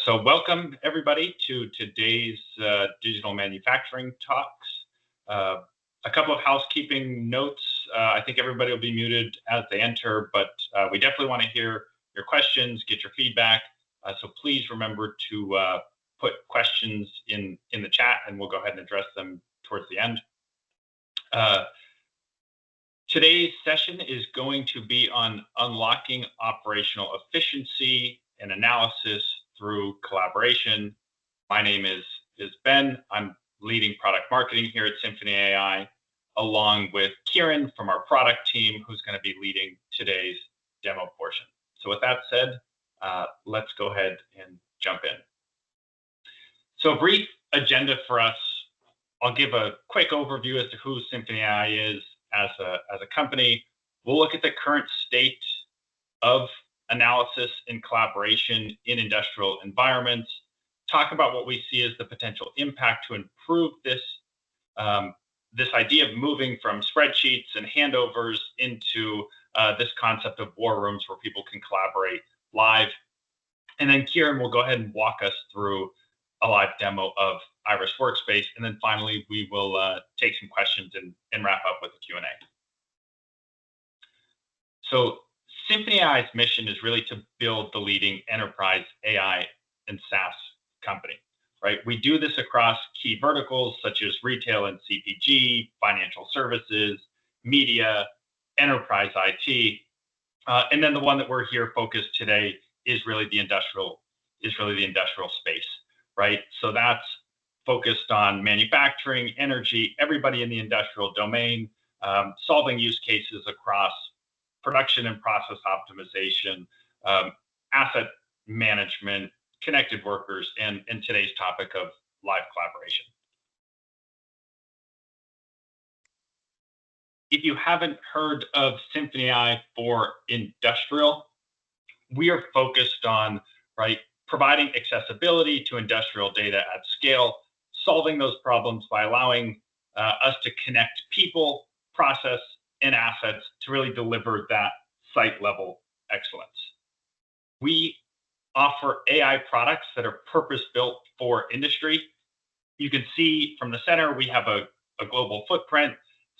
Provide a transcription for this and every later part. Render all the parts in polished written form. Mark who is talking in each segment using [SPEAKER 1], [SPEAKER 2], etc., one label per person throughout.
[SPEAKER 1] So welcome everybody to today's digital manufacturing talks. Uh, a couple of housekeeping notes. I think everybody will be muted as they enter, but we definitely want to hear your questions, get your feedback. So please remember to put questions in the chat, and we'll go ahead and address them towards the end. Uh, Today's session is going to be on unlocking operational efficiency and analysis through collaboration. My name is Ben. I'm leading product marketing here at Symphony AI, along with Kieran from our product team, who's going to be leading today's demo portion. So with that said, let's go ahead and jump in. So a brief agenda for us. I'll give a quick overview as to who Symphony AI is as a company. We'll look at the current state of analysis and collaboration in industrial environments, talk about what we see as the potential impact to improve this, this idea of moving from spreadsheets and handovers into this concept of war rooms where people can collaborate live. And then Kieran will go ahead and walk us through a live demo of IRIS Workspace. And then finally, we will take some questions and wrap up with the Q&A. So Symphony AI's mission is really to build the leading enterprise AI and SaaS company, right? We do this across key verticals such as retail and CPG, financial services, media, enterprise IT. And then the one that we're here focused today is really the industrial space, right? So that's focused on manufacturing, energy, everybody in the industrial domain, solving use cases across production and process optimization, asset management, connected workers, and today's topic of live collaboration. If you haven't heard of Symphony AI for industrial, we are focused on, right, providing accessibility to industrial data at scale, solving those problems by allowing us to connect people, process, and assets to really deliver that site level excellence. We offer AI products that are purpose built for industry. You can see from the center, we have a global footprint,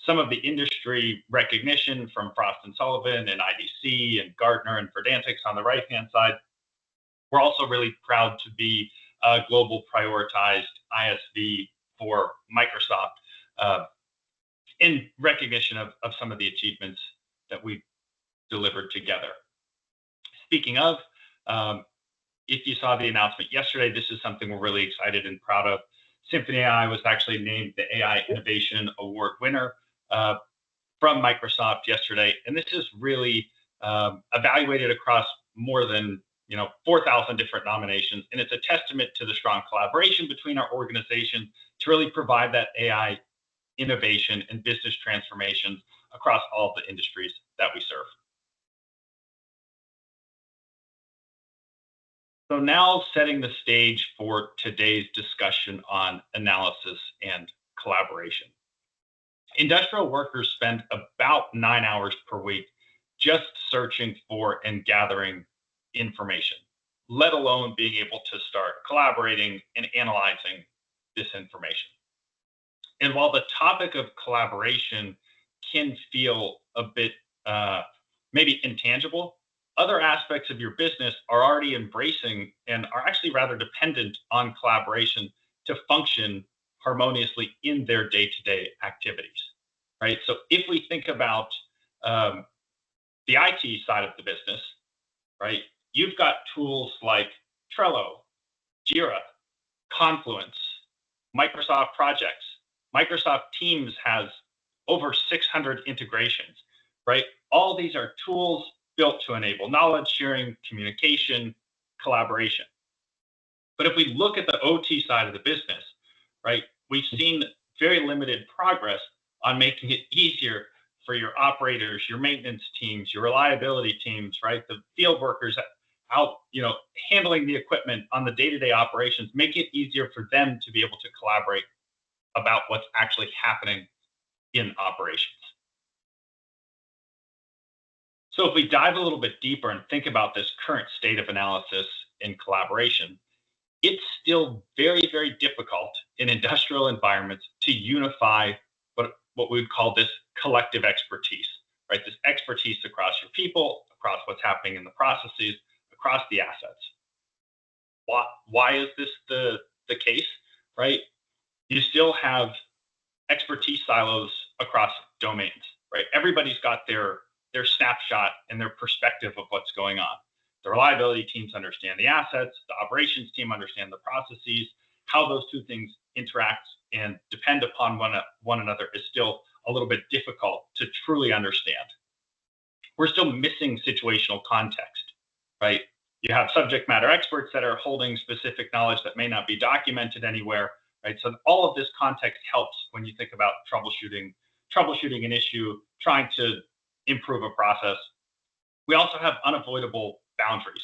[SPEAKER 1] some of the industry recognition from Frost & Sullivan and IDC and Gartner and Verdantix on the right-hand side. We're also really proud to be a global prioritized ISV for Microsoft in recognition of some of the achievements that we've delivered together. Speaking of, if you saw the announcement yesterday, this is something we're really excited and proud of. Symphony AI was actually named the AI Innovation Award winner from Microsoft yesterday. And this is really evaluated across more than 4,000 different nominations. And it's a testament to the strong collaboration between our organizations to really provide that AI innovation and business transformations across all of the industries that we serve. So now setting the stage for today's discussion on analysis and collaboration. Industrial workers spend about 9 hours per week just searching for and gathering information, let alone being able to start collaborating and analyzing this information. And while the topic of collaboration can feel a bit maybe intangible, other aspects of your business are already embracing and are actually rather dependent on collaboration to function harmoniously in their day-to-day activities, right? So if we think about the IT side of the business, right, you've got tools like Trello, Jira, Confluence, Microsoft Projects. Microsoft Teams has over 600 integrations, right? All these are tools built to enable knowledge sharing, communication, collaboration. But if we look at the OT side of the business, right, we've seen very limited progress on making it easier for your operators, your maintenance teams, your reliability teams, right, the field workers out, handling the equipment on the day-to-day operations, make it easier for them to be able to collaborate about what's actually happening in operations. So if we dive a little bit deeper and think about this current state of analysis and collaboration, It's still very, very difficult in industrial environments to unify what we would call this collective expertise, right? This expertise across your people, across what's happening in the processes, across the assets. Why is this the case, right? You still have expertise silos across domains, right? Everybody's got their snapshot and their perspective of what's going on. The reliability teams understand the assets, the operations team understand the processes. How those two things interact and depend upon one another is still a little bit difficult to truly understand. We're still missing situational context, right? You have subject matter experts that are holding specific knowledge that may not be documented anywhere, right? So all of this context helps when you think about troubleshooting an issue, trying to improve a process. We also have unavoidable boundaries,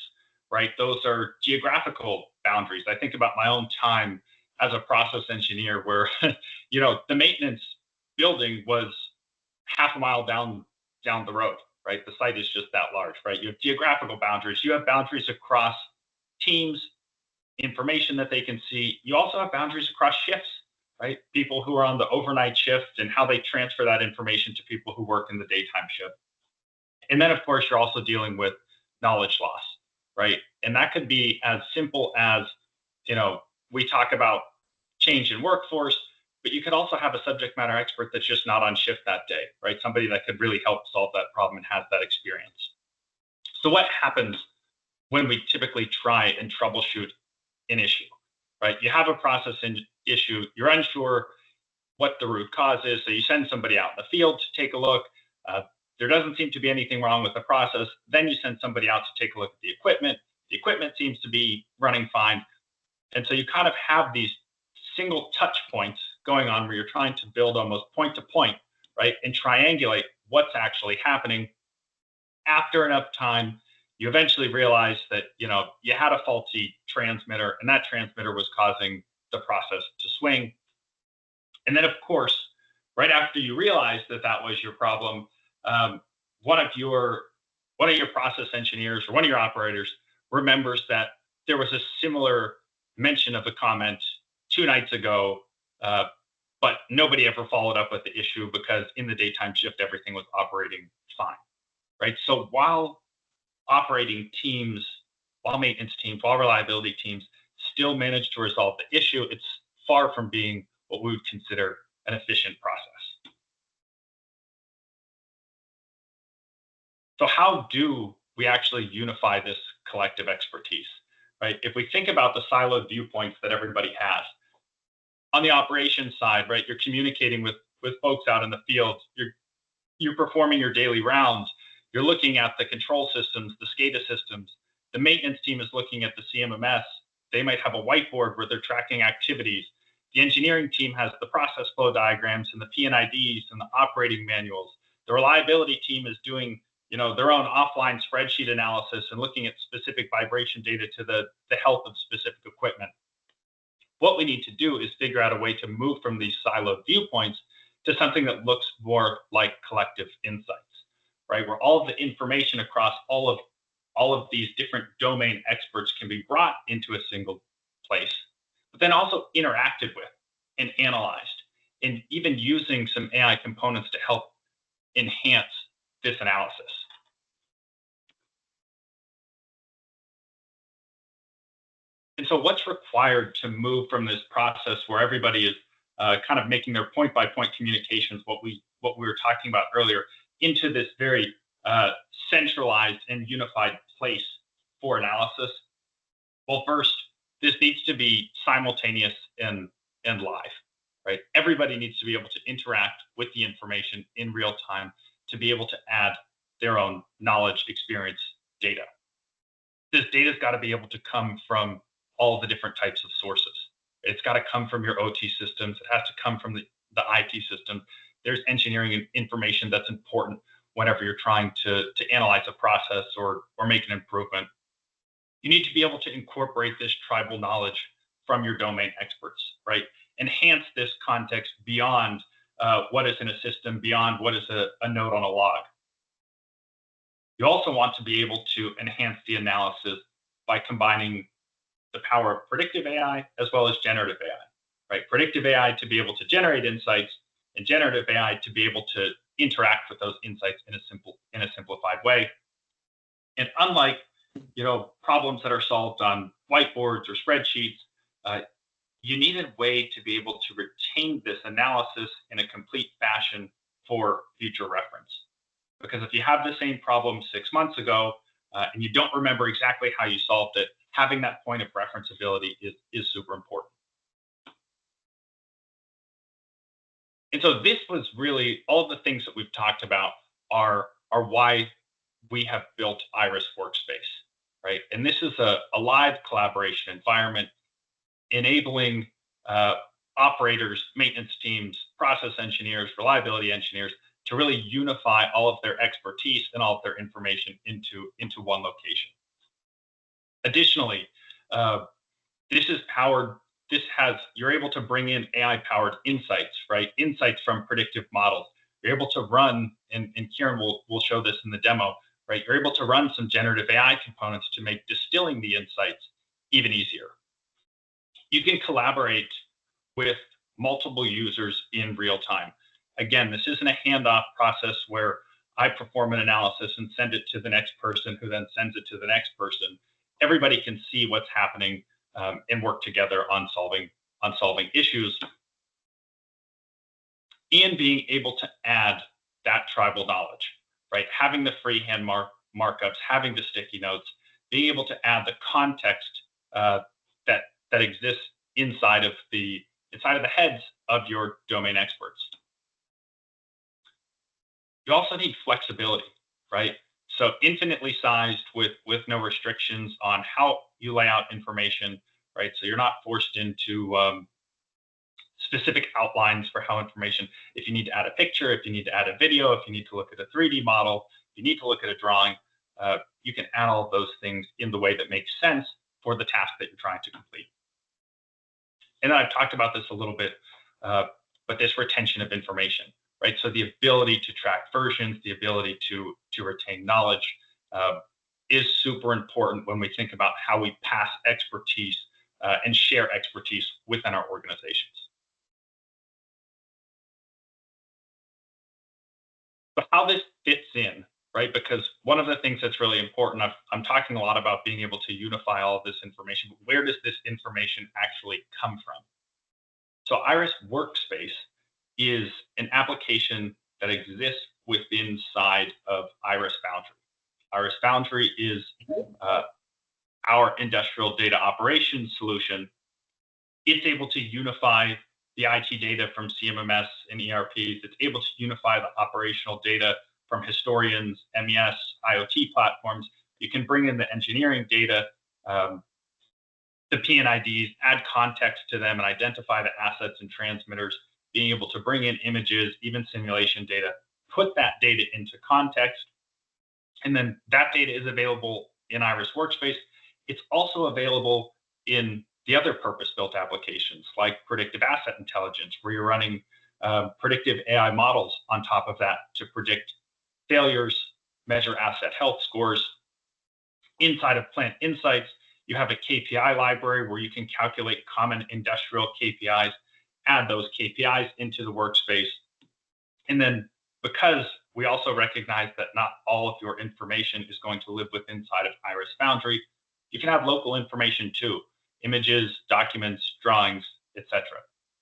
[SPEAKER 1] right? Those are geographical boundaries. I think about my own time as a process engineer where, the maintenance building was half a mile down the road, right? The site is just that large, right? You have geographical boundaries. You have boundaries across teams, information that they can see. You also have boundaries across shifts, right? People who are on the overnight shift and how they transfer that information to people who work in the daytime shift. And then, of course, you're also dealing with knowledge loss, right? And that could be as simple as, we talk about change in workforce, but you could also have a subject matter expert that's just not on shift that day, right? Somebody that could really help solve that problem and has that experience. So what happens when we typically try and troubleshoot an issue, right? You have a process issue, you're unsure what the root cause is, so you send somebody out in the field to take a look. There doesn't seem to be anything wrong with the process. Then you send somebody out to take a look at the equipment. The equipment seems to be running fine. And so you kind of have these single touch points going on where you're trying to build almost point to point, right? And triangulate what's actually happening. After enough time, you eventually realize that, you had a faulty transmitter and that transmitter was causing the process to swing. And then, of course, right after you realize that that was your problem, one of your process engineers or one of your operators remembers that there was a similar mention of a comment 2 nights ago, but nobody ever followed up with the issue because in the daytime shift everything was operating fine, right? So while operating teams, while maintenance teams, while reliability teams still manage to resolve the issue, it's far from being what we would consider an efficient process. So how do we actually unify this collective expertise, right? If we think about the siloed viewpoints that everybody has, on the operations side, right, you're communicating with folks out in the field, you're performing your daily rounds, you're looking at the control systems, the SCADA systems, the maintenance team is looking at the CMMS, they might have a whiteboard where they're tracking activities, the engineering team has the process flow diagrams and the P&IDs and the operating manuals, the reliability team is doing their own offline spreadsheet analysis and looking at specific vibration data to the health of specific equipment. What we need to do is figure out a way to move from these siloed viewpoints to something that looks more like collective insights, right? Where all of the information across all of these different domain experts can be brought into a single place, but then also interacted with and analyzed, and even using some AI components to help enhance this analysis. And so what's required to move from this process where everybody is kind of making their point-by-point communications, what we were talking about earlier, into this very centralized and unified place for analysis? Well, first, this needs to be simultaneous and live, right? Everybody needs to be able to interact with the information in real time to be able to add their own knowledge, experience, data. This data's got to be able to come from all the different types of sources. It's got to come from your OT systems. It has to come from the IT system. There's engineering information that's important whenever you're trying to analyze a process or make an improvement. You need to be able to incorporate this tribal knowledge from your domain experts, right? Enhance this context beyond what is in a system, beyond what is a note on a log. You also want to be able to enhance the analysis by combining the power of predictive AI as well as generative AI, right? Predictive AI to be able to generate insights, and generative AI to be able to interact with those insights in a simplified way. And unlike problems that are solved on whiteboards or spreadsheets, uh, you need a way to be able to retain this analysis in a complete fashion for future reference. Because if you have the same problem 6 months ago and you don't remember exactly how you solved it, having that point of referenceability is super important. And so this was really all of the things that we've talked about are why we have built Iris Workspace, right? And this is a live collaboration environment enabling uh, operators, maintenance teams, process engineers, reliability engineers to really unify all of their expertise and all of their information into one location. Additionally, uh, this is powered. You're able to bring in AI powered insights, right? Insights from predictive models. You're able to run, and Kieran will show this in the demo, right? You're able to run some generative AI components to make distilling the insights even easier. You can collaborate with multiple users in real time. Again, this isn't a handoff process where I perform an analysis and send it to the next person who then sends it to the next person. Everybody can see what's happening and work together on solving issues, and being able to add that tribal knowledge, right? Having the freehand markups, having the sticky notes, being able to add the context uh, that exists inside of the heads of your domain experts. You also need flexibility, right? So infinitely sized with no restrictions on how you lay out information, right? So you're not forced into specific outlines for how information, if you need to add a picture, if you need to add a video, if you need to look at a 3D model, if you need to look at a drawing, you can add all of those things in the way that makes sense for the task that you're trying to complete. And I've talked about this a little bit, but this retention of information, right? So the ability to track versions, the ability to retain knowledge is super important when we think about how we pass expertise and share expertise within our organizations. But how this fits in, right? Because one of the things that's really important, I'm talking a lot about being able to unify all of this information, but where does this information actually come from? So Iris Workspace is an application that exists within inside of Iris Foundry. Iris Foundry is uh, our industrial data operations solution. It's able to unify the IT data from CMMS and ERPs. It's able to unify the operational data from historians, MES, IoT platforms. You can bring in the engineering data, the PNIDs, add context to them, and identify the assets and transmitters, being able to bring in images, even simulation data, put that data into context, and then that data is available in Iris Workspace. It's also available in the other purpose-built applications like predictive asset intelligence, where you're running predictive AI models on top of that to predict failures, measure asset health scores. Inside of Plant Insights, you have a KPI library where you can calculate common industrial KPIs, add those KPIs into the workspace. And then because we also recognize that not all of your information is going to live within inside of Iris Foundry, you can have local information too, images, documents, drawings, etc.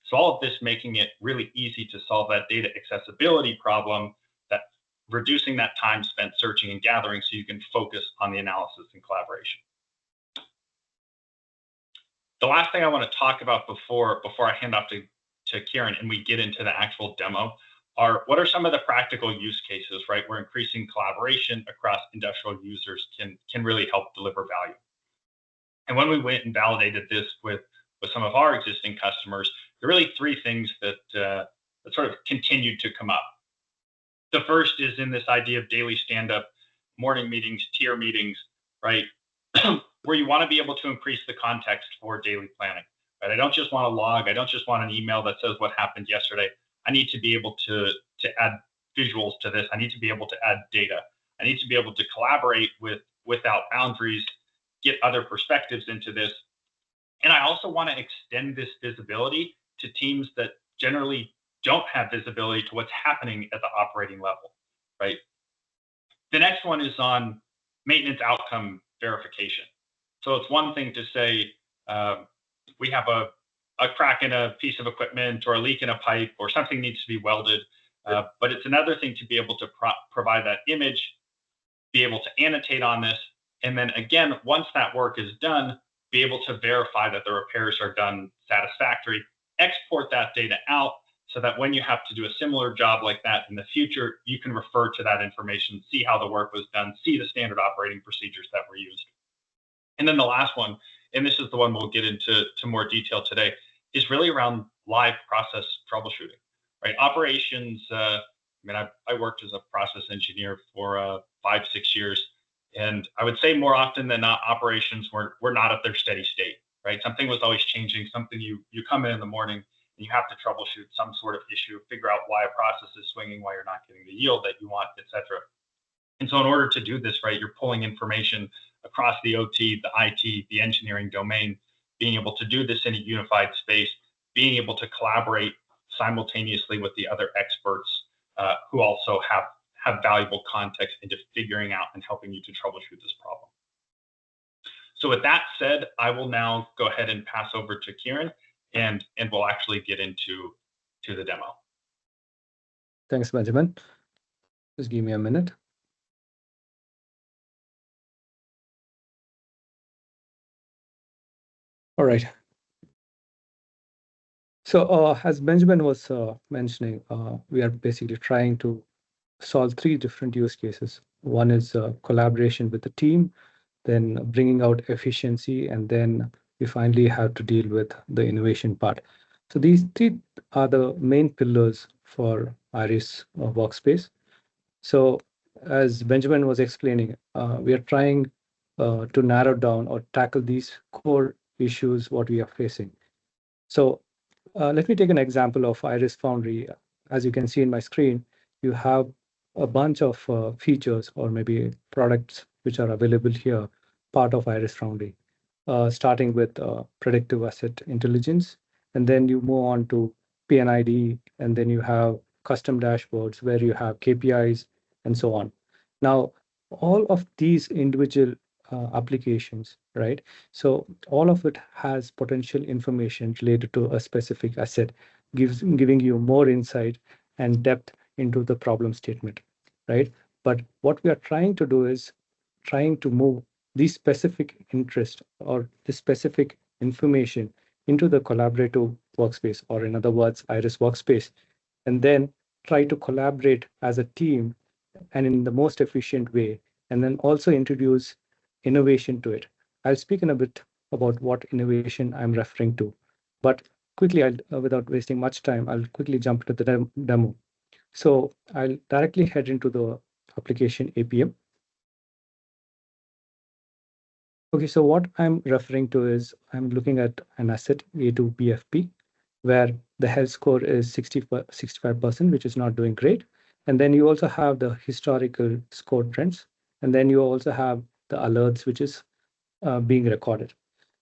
[SPEAKER 1] So all of this making it really easy to solve that data accessibility problem, that reducing that time spent searching and gathering so you can focus on the analysis and collaboration. The last thing I want to talk about before I hand off to Kieran and we get into the actual demo are what are some of the practical use cases, right, where increasing collaboration across industrial users can really help deliver value. And when we went and validated this with some of our existing customers, there are really three things that sort of continued to come up. The first is in this idea of daily stand-up, morning meetings, tier meetings, right, where you want to be able to increase the context for daily planning. Right? I don't just want a log. I don't just want an email that says what happened yesterday. I need to be able to add visuals to this. I need to be able to add data. I need to be able to collaborate without boundaries, get other perspectives into this, And I also want to extend this visibility to teams that generally don't have visibility to what's happening at the operating level, right? The next one is on maintenance outcome verification. So it's one thing to say we have a crack in a piece of equipment or a leak in a pipe or something needs to be welded, but it's another thing to be able to provide that image, be able to annotate on this, and then again, once that work is done, be able to verify that the repairs are done satisfactory, export that data out so that when you have to do a similar job like that in the future, you can refer to that information, see how the work was done, see the standard operating procedures that were used. And then the last one, and this is the one we'll get into more detail today, is really around live process troubleshooting, right? Operations, I worked as a process engineer for 5-6 years, and I would say more often than not, operations were not at their steady state, right? Something was always changing. Something you come in the morning and you have to troubleshoot some sort of issue, figure out why a process is swinging, why you're not getting the yield that you want, etc. And so, in order to do this, right, you're pulling information across the OT, the IT, the engineering domain, being able to do this in a unified space, being able to collaborate simultaneously with the other experts who also have valuable context into figuring out and helping you to troubleshoot this problem. So with that said, I will now go ahead and pass over to Kieran, and we'll actually get into the demo.
[SPEAKER 2] Thanks, Benjamin. Just give me a minute. All right. So as Benjamin was mentioning, we are basically trying to solve 3 different use cases. One is collaboration with the team, then bringing out efficiency, and then we finally have to deal with the innovation part. So these 3 are the main pillars for IRIS Workspace. So as Benjamin was explaining, we are trying to narrow down or tackle these core issues what we are facing. So let me take an example of Iris Foundry. As you can see in my screen, you have a bunch of features or maybe products which are available here, part of Iris Foundry, starting with predictive asset intelligence. And then you move on to PNID, and then you have custom dashboards where you have KPIs and so on. Now, all of these individual applications, right? So all of it has potential information related to a specific asset, giving you more insight and depth into the problem statement, right? But what we are trying to do is trying to move these specific interest or the specific information into the collaborative workspace, or in other words, Iris Workspace, and then try to collaborate as a team and in the most efficient way, and then also introduce innovation to it. I'll speak in a bit about what innovation I'm referring to, but quickly, without wasting much time, I'll quickly jump to the demo. So I'll directly head into the application APM. Okay, so what I'm referring to is I'm looking at an asset A2BFP, where the health score is 65%, which is not doing great. And then you also have the historical score trends. And then you also have the alerts, which is being recorded.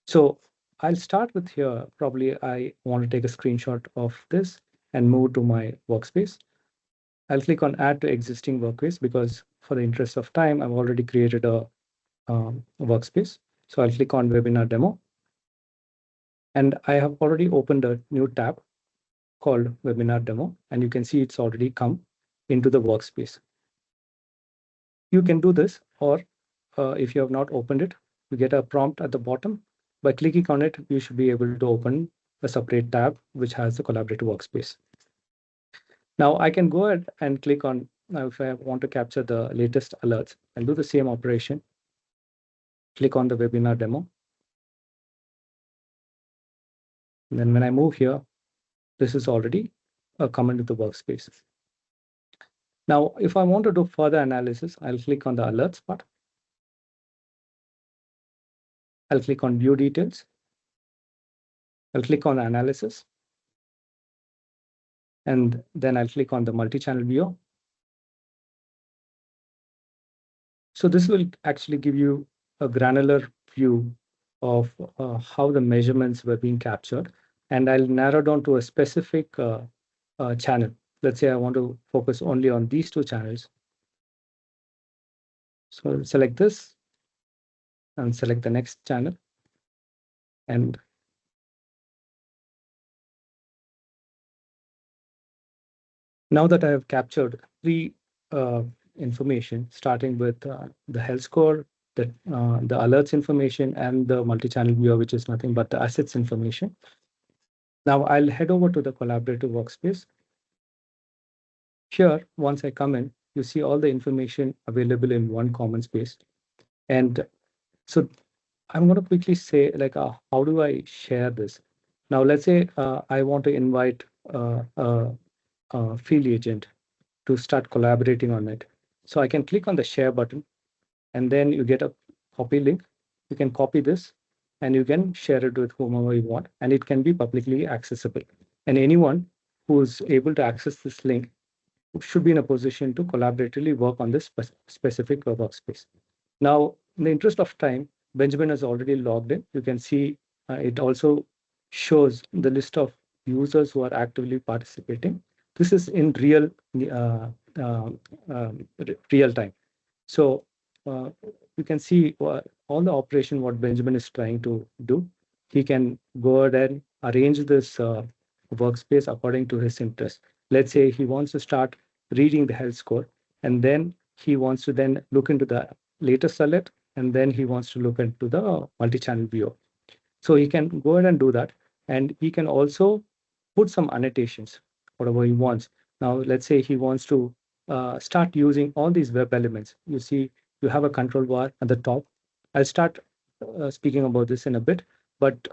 [SPEAKER 2] So I'll start with here. Probably I want to take a screenshot of this and move to my workspace. I'll click on add to existing workspace because for the interest of time, I've already created a workspace. So I'll click on webinar demo. And I have already opened a new tab called webinar demo, and you can see it's already come into the workspace. You can do this, or if you have not opened it, you get a prompt at the bottom. By clicking on it, you should be able to open a separate tab which has the collaborative workspace. Now I can go ahead and click on, now if I want to capture the latest alerts, I'll do the same operation. Click on the webinar demo. And then when I move here, this is already come into the workspace. Now, if I want to do further analysis, I'll click on the alerts part. I'll click on view details. I'll click on analysis. And then I'll click on the multi-channel view. So this will actually give you a granular view of how the measurements were being captured. And I'll narrow down to a specific channel. Let's say I want to focus only on these two channels. So I'll select this and select the next channel. And now that I have captured three information, starting with the health score, the alerts information, and the multi-channel viewer, which is nothing but the assets information. Now I'll head over to the collaborative workspace. Here, once I come in, you see all the information available in one common space. And so I'm going to quickly say, like, how do I share this? Now, let's say I want to invite a field agent to start collaborating on it. So I can click on the share button, and then you get a copy link. You can copy this and you can share it with whomever you want, and it can be publicly accessible. And anyone who's able to access this link should be in a position to collaboratively work on this specific workspace. Now, in the interest of time, Benjamin has already logged in. You can see it also shows the list of users who are actively participating. This is in uh, uh, real time. So you can see all the operation what Benjamin is trying to do. He can go ahead and arrange this workspace according to his interest. Let's say he wants to start reading the health score, and then he wants to then look into the latest alert, and then he wants to look into the multi-channel view. So he can go ahead and do that. And he can also put some annotations, whatever he wants. Now, let's say he wants to start using all these web elements. You see, you have a control bar at the top. I'll start speaking about this in a bit. But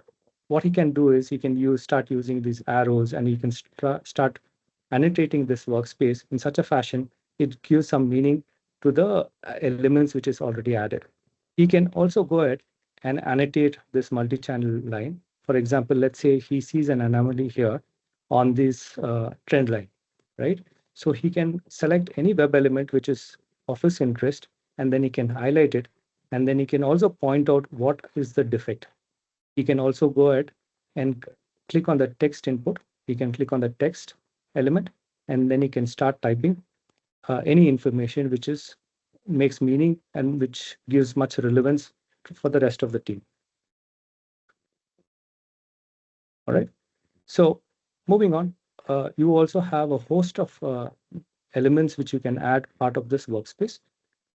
[SPEAKER 2] what he can do is he can start using these arrows, and he can start annotating this workspace in such a fashion it gives some meaning to the elements which is already added. He can also go ahead and annotate this multi-channel line. For example, let's say he sees an anomaly here on this trend line, right? So he can select any web element which is of his interest, and then he can highlight it, and then he can also point out what is the defect. He can also go ahead and click on the text input. He can click on the text element, and then he can start typing any information which is makes meaning and which gives much relevance for the rest of the team. All right. So moving on, you also have a host of elements which you can add part of this workspace.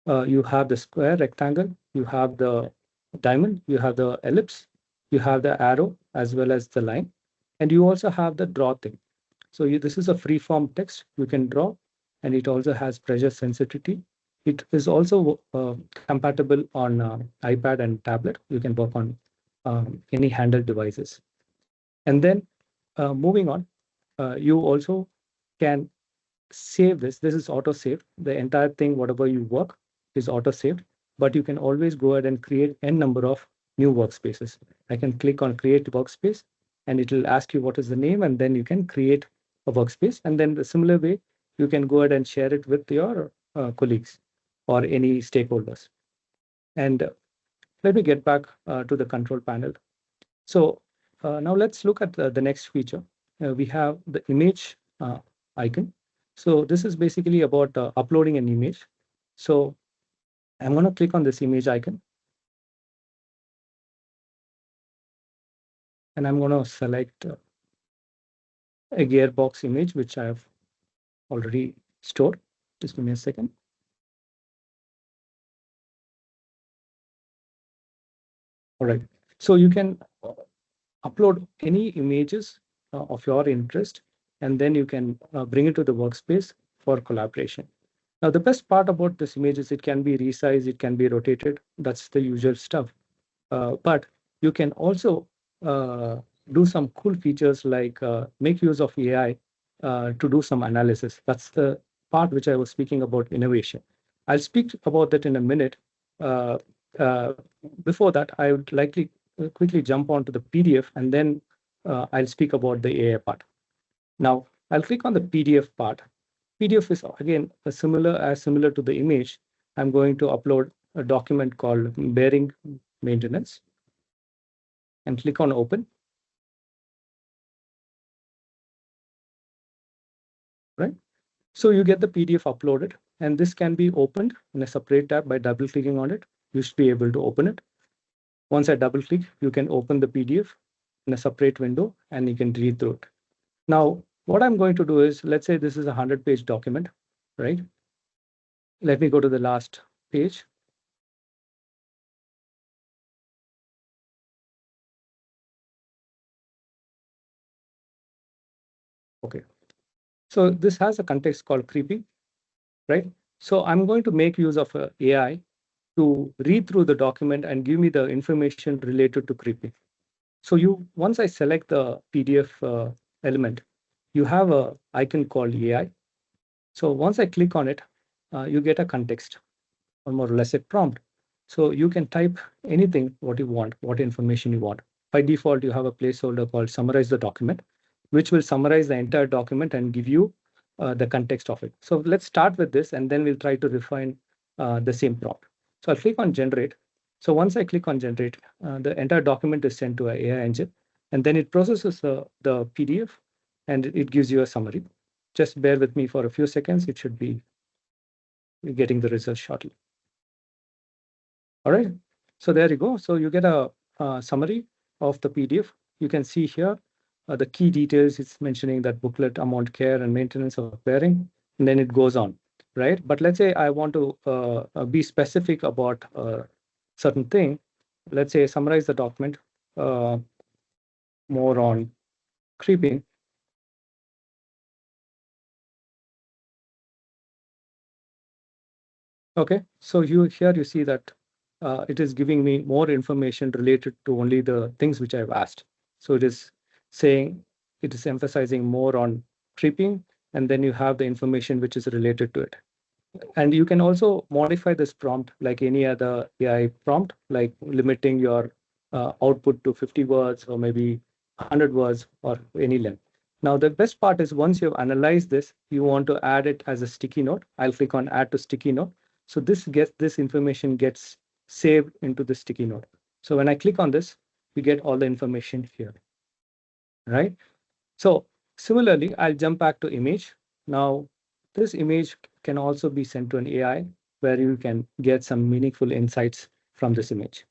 [SPEAKER 2] You have the square, rectangle, you have the diamond, you have the ellipse, you have the arrow as well as the line, and you also have the draw thing. So this is a free form text you can draw, and it also has pressure sensitivity. It is also compatible on iPad and tablet. You can work on any handheld devices. And then moving on, you also can save this. This is auto saved. The entire thing, whatever you work, is auto saved. But you can always go ahead and create n number of new workspaces. I can click on create workspace, and it will ask you what is the name, and then you can create a workspace. And then the similar way, you can go ahead and share it with your colleagues or any stakeholders. And let me get back to the control panel. So now let's look at the next feature. We have the image icon. So this is basically about uploading an image. So I'm going to click on this image icon. And I'm going to select a gearbox image, which I have already stored. Just give me a second. All right. So you can upload any images of your interest, and then you can bring it to the workspace for collaboration. Now, the best part about this image is it can be resized, it can be rotated. That's the usual stuff. But you can also do some cool features like make use of AI to do some analysis. That's the part which I was speaking about innovation. I'll speak about that in a minute. Uh, uh, Before that, I would likely quickly jump onto the PDF, and then I'll speak about the AI part. Now, I'll click on the PDF part. PDF is again similar to the image. I'm going to upload a document called bearing maintenance. and click on open. Right? So you get the PDF uploaded, and this can be opened in a separate tab by double clicking on it. You should be able to open it. Once I double click, you can open the PDF in a separate window and you can read through it. Now, what I'm going to do is, let's say this is a 100-page document, right? Let me go to the last page. Okay. So this has a context called creepy, right? So I'm going to make use of AI to read through the document and give me the information related to creepy. So once I select the PDF element, you have a icon called AI. So once I click on it, you get a context, or more or less a prompt. So you can type anything what you want, what information you want. By default, you have a placeholder called summarize the document, which will summarize the entire document and give you the context of it. So let's start with this, and then we'll try to refine the same prompt. So I'll click on generate. So once I click on generate, the entire document is sent to an AI engine, and then it processes the PDF, and it gives you a summary. Just bear with me for a few seconds. It should be getting the results shortly. All right. So there you go. So you get a summary of the PDF. You can see here the key details. It's mentioning that booklet, amount, care, and maintenance of bearing, and then it goes on, right? But let's say I want to be specific about a certain thing. Let's say summarize the document more on creeping. Okay, so here you see that it is giving me more information related to only the things which I've asked. So it is saying, it is emphasizing more on creeping, and then you have the information which is related to it. And you can also modify this prompt like any other AI prompt, like limiting your output to 50 words or maybe 100 words or any length. Now, the best part is once you've analyzed this, you want to add it as a sticky note. I'll click on add to sticky note. So this information gets saved into the sticky note. So when I click on this, you get all the information here, right? So similarly, I'll jump back to image. Now, this image can also be sent to an AI where you can get some meaningful insights from this image.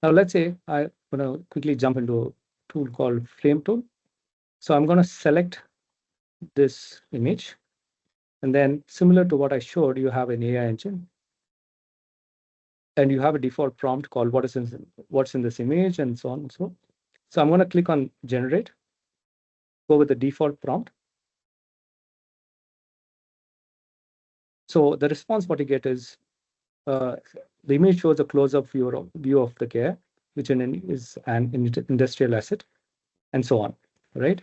[SPEAKER 2] Now, let's say I want to quickly jump into a tool called Frame Tool. So I'm going to select this image. And then similar to what I showed, you have an AI engine. And you have a default prompt called what's in this image and so on and so on. So I'm going to click on generate, go with the default prompt. So the response what you get is the image shows a close-up view of the gear, which is an industrial asset, and so on, right?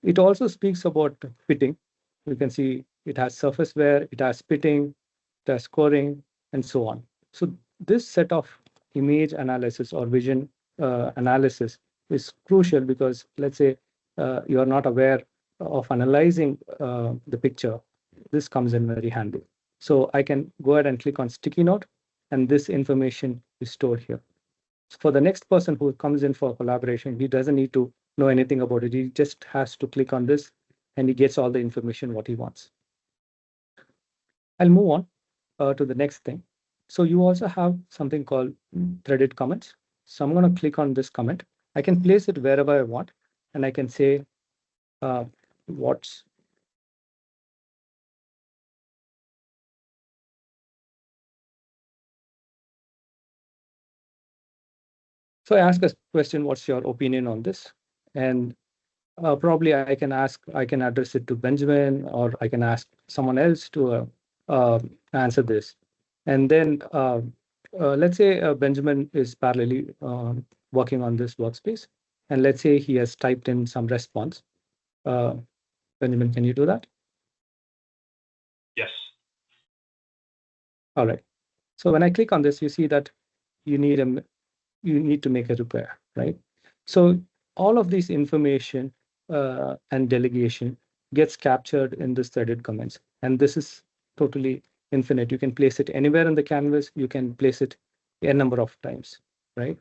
[SPEAKER 2] It also speaks about fitting. You can see it has surface wear, it has pitting, it has scoring, and so on. So this set of image analysis or vision analysis is crucial because let's say you are not aware of analyzing the picture. This comes in very handy. So I can go ahead and click on sticky note, and this information is stored here. So for the next person who comes in for collaboration, he doesn't need to know anything about it. He just has to click on this and he gets all the information what he wants. I'll move on to the next thing. So you also have something called threaded comments. So I'm going to click on this comment. I can place it wherever I want, and I can say what's so I ask a question, what's your opinion on this? And probably I can address it to Benjamin, or I can ask someone else to answer this. And then let's say Benjamin is parallelly working on this workspace. And let's say he has typed in some response. Benjamin, can you do that?
[SPEAKER 1] Yes.
[SPEAKER 2] All right. So when I click on this, you see that you need to make a repair, right? So all of this information and delegation gets captured in this threaded comments. And this is totally infinite. You can place it anywhere in the canvas. You can place it a number of times, right?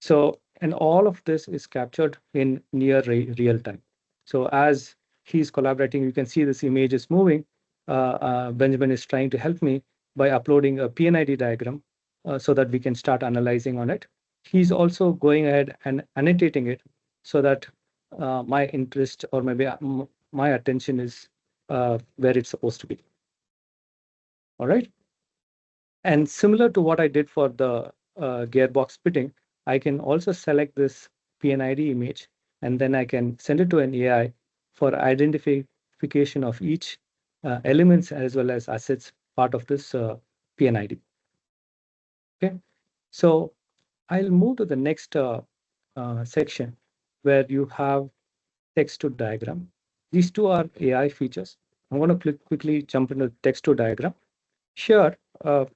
[SPEAKER 2] So And all of this is captured in near real time. So as he's collaborating, you can see this image is moving. Benjamin is trying to help me by uploading a PNID diagram so that we can start analyzing on it. He's also going ahead and annotating it so that my interest or maybe my attention is where it's supposed to be. All right. And similar to what I did for the gearbox fitting, I can also select this PNID image, and then I can send it to an AI for identification of each elements as well as assets part of this PNID. Okay, so I'll move to the next section where you have text to diagram. These two are AI features. I'm going to quickly jump into text to diagram. Here, uh,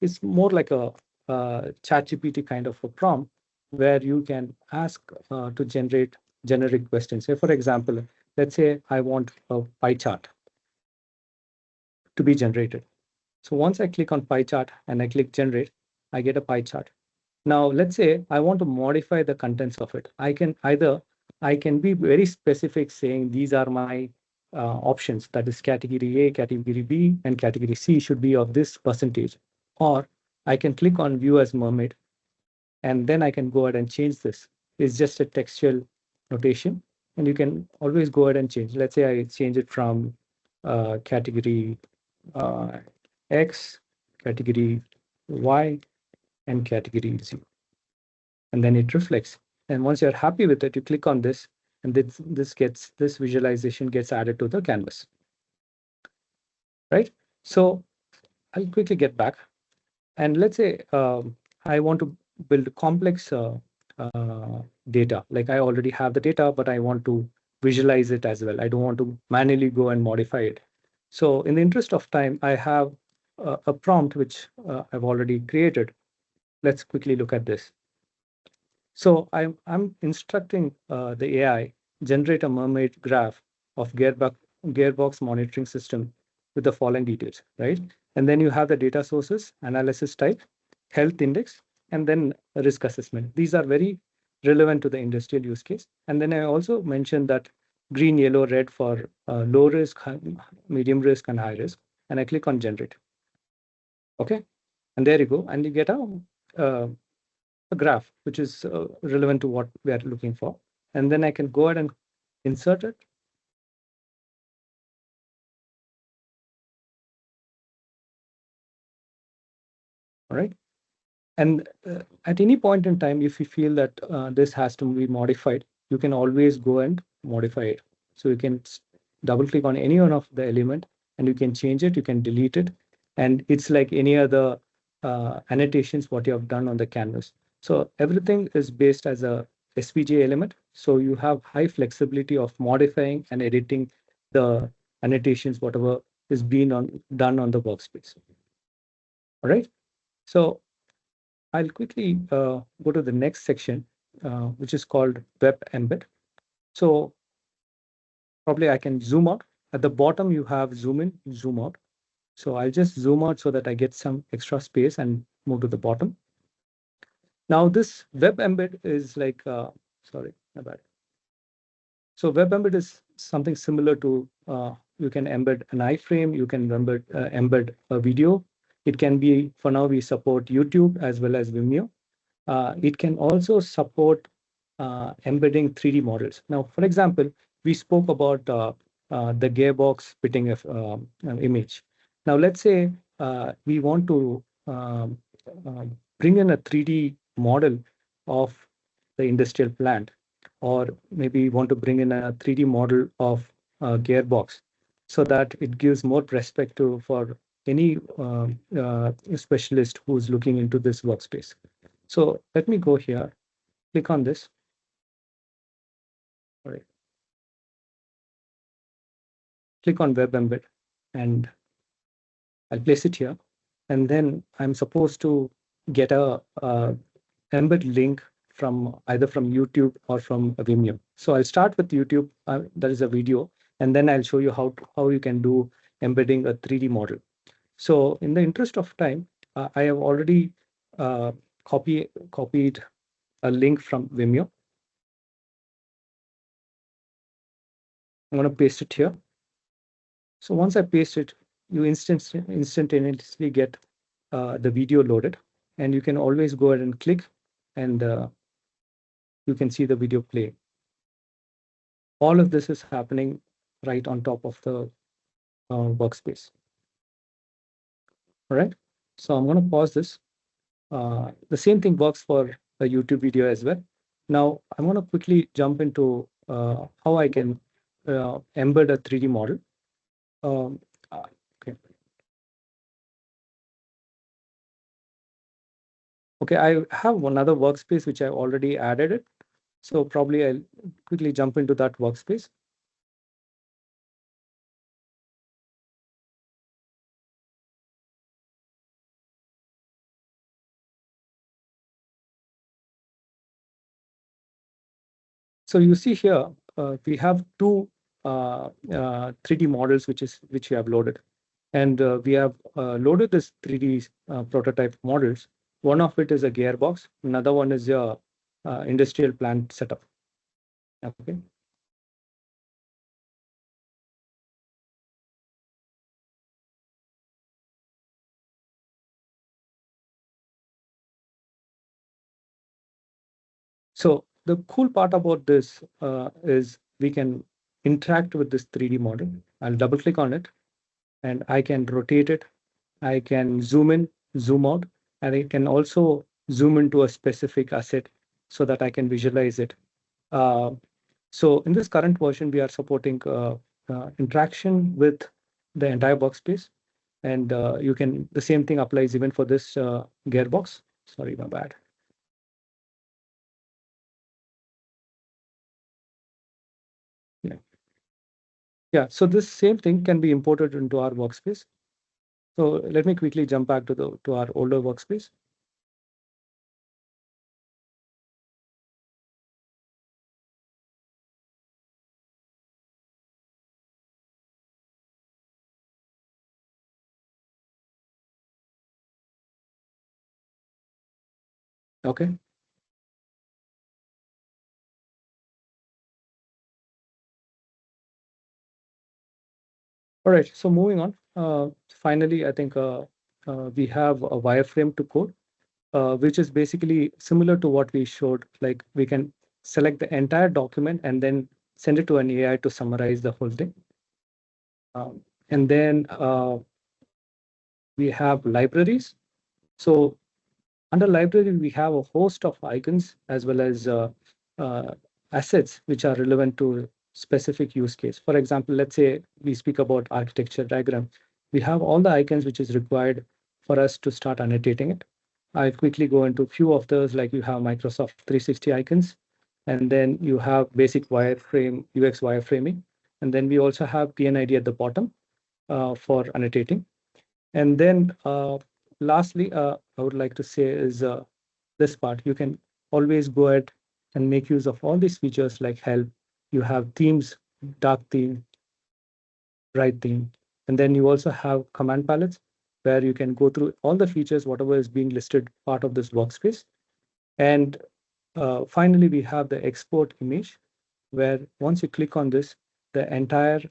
[SPEAKER 2] it's more like a ChatGPT kind of a prompt where you can ask to generate generic questions. Say, for example, let's say I want a pie chart to be generated. So once I click on pie chart and I click generate, I get a pie chart. Now, let's say I want to modify the contents of it. I can be very specific saying these are my options. That is category A, category B, and category C should be of this percentage. Or I can click on view as mermaid, and then I can go ahead and change this. It's just a textual notation, and you can always go ahead and change. Let's say I change it from category uh, X, category Y, and category Z. And then it reflects. And once you're happy with it, you click on this, and this visualization gets added to the canvas. Right? So I'll quickly get back. And let's say I want to build complex data. Like I already have the data, but I want to visualize it as well. I don't want to manually go and modify it. So in the interest of time, I have a prompt which I've already created. Let's quickly look at this. So I'm instructing the AI generate a mermaid graph of gearbox monitoring system with the following details, right? And then you have the data sources, analysis type, health index, and then risk assessment. These are very relevant to the industrial use case. And then I also mentioned that green, yellow, red for low risk, medium risk, and high risk. And I click on generate. Okay, and there you go, and you get a graph which is relevant to what we are looking for. And then I can go ahead and insert it. All right. And at any point in time, if you feel that this has to be modified, you can always go and modify it. So you can double click on any one of the element and you can change it, you can delete it. And it's like any other annotations, what you have done on the canvas. So everything is based as a SVG element. So you have high flexibility of modifying and editing the annotations, whatever is being done on the workspace. All right. So I'll quickly go to the next section, which is called Web Embed. So probably I can zoom out. At the bottom, you have zoom in, zoom out. So I'll just zoom out so that I get some extra space and move to the bottom. Now this Web Embed is like, sorry, my bad. So Web Embed is something similar to, you can embed an iframe, you can embed a video. It can be, for now, we support YouTube as well as Vimeo. It can also support embedding 3D models. Now, for example, we spoke about the gearbox fitting of image. Now, let's say we want to bring in a 3D model of the industrial plant, or maybe want to bring in a 3D model of a gearbox so that it gives more perspective for any specialist who's looking into this workspace. So let me go here, click on this. All right. Click on Web Embed, and I'll place it here. And then I'm supposed to get a embed link from either from YouTube or from Vimeo. So I'll start with YouTube. That is a video, and then I'll show you how you can do embedding a 3D model. So in the interest of time, I have already copied a link from Vimeo. I'm going to paste it here. So once I paste it, you instantaneously get the video loaded, and you can always go ahead and click, and you can see the video play. All of this is happening right on top of the workspace. All right. So I'm going to pause this. The same thing works for a YouTube video as well. Now I'm going to quickly jump into how I can embed a 3D model. Okay. Okay, I have another workspace which I already added it. So probably I'll quickly jump into that workspace. So you see here, we have two 3D models which we have loaded. And we have loaded this 3D prototype models. One of it is a gearbox. Another one is a industrial plant setup. Okay. So the cool part about this is we can interact with this 3D model. I'll double click on it, and I can rotate it. I can zoom in, zoom out, and I can also zoom into a specific asset so that I can visualize it. So in this current version, we are supporting interaction with the entire workspace. And the same thing applies even for this gearbox. Sorry, my bad. Yeah. Yeah, so this same thing can be imported into our workspace. So let me quickly jump back to our older workspace. Okay. All right, so moving on. Finally, I think we have a wireframe to code, which is basically similar to what we showed. Like we can select the entire document and then send it to an AI to summarize the whole thing. And then we have libraries. So under library, we have a host of icons as well as assets which are relevant to specific use case. For example, let's say we speak about architecture diagram. We have all the icons which is required for us to start annotating it. I'll quickly go into a few of those, like you have Microsoft 360 icons, and then you have basic wireframe, UX wireframing. And then we also have PNID at the bottom for annotating. And then lastly, I would like to say is this part. You can always go ahead and make use of all these features like help. You have themes, dark theme, bright theme. And then you also have command palettes where you can go through all the features, whatever is being listed part of this workspace. And finally, we have the export image where once you click on this, the entire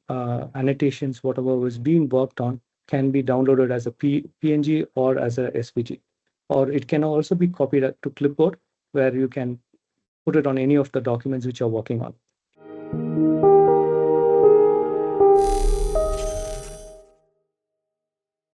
[SPEAKER 2] annotations, whatever was being worked on, can be downloaded as a PNG or as a SVG. Or it can also be copied to clipboard where you can put it on any of the documents which you're working on.